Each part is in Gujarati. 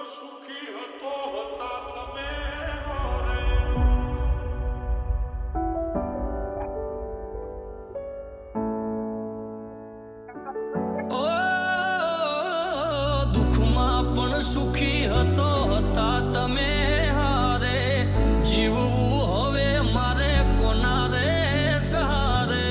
સુખી હતો હતા તમે હારે ઓ દુઃખમાં પણ સુખી હતો હતા તમે હારે જીવવું હવે મારે કોના રે સહારે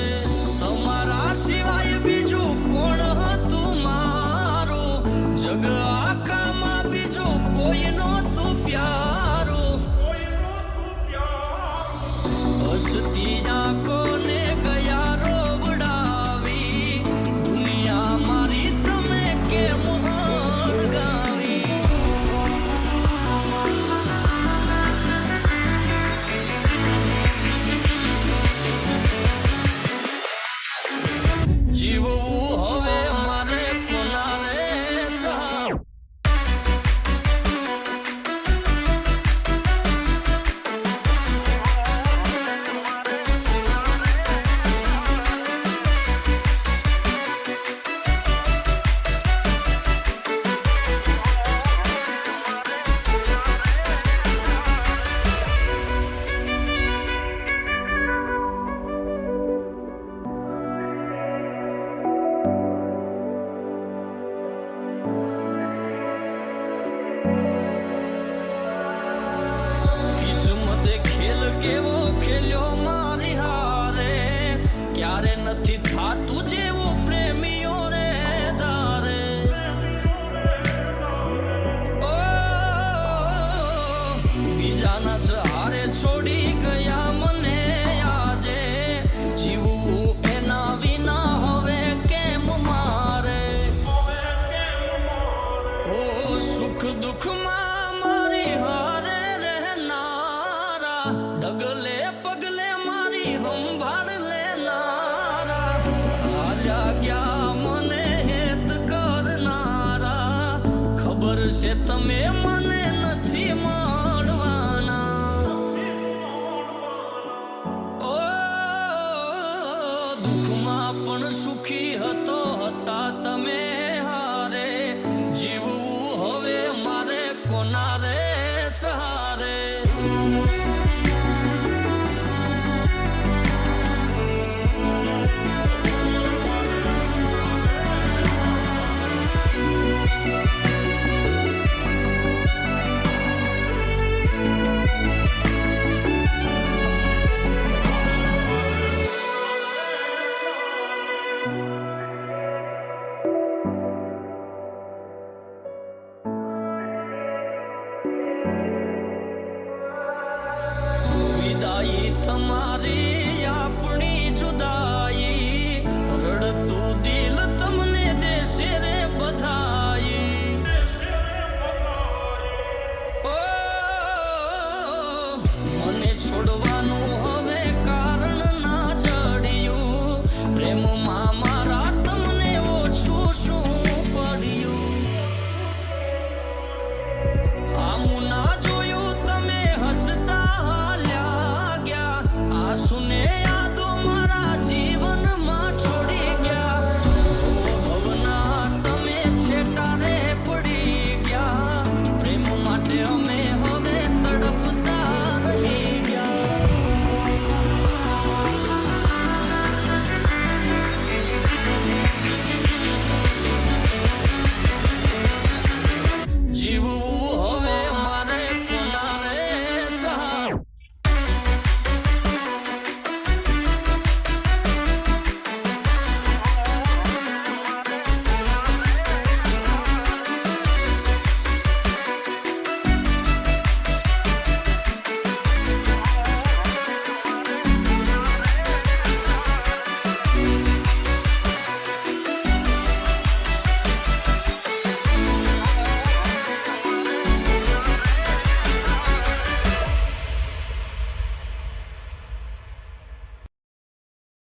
તમારા સિવાય બીજું કોણ હતું મારું જગ આખામાં બીજું કોઈ નહોતું પ્યારું હસતી આંખોને ગયા રોવડાવી દુનિયા મારી તમે કેમ હળગાવી જીવવું હવે મારે કોના રે સહારે કિસ્મતે ખેલ કેવો ખેલ્યો મારી હારે ક્યારે નથી થાતું જેવું પ્રેમીઓ રે ધારે ઓ બીજાના સહારે છોડી ગયા મને આજે જીવવું એના વિના હવે કેમ મારે ઓ સુખ દુઃખમાં મારી હારે રહેનારા ડગલે પગલે મારી સંભાળ લેનારા હાલ્યા ગયા મને હેત કરનારા ખબર છે તમે મને નથી માનતા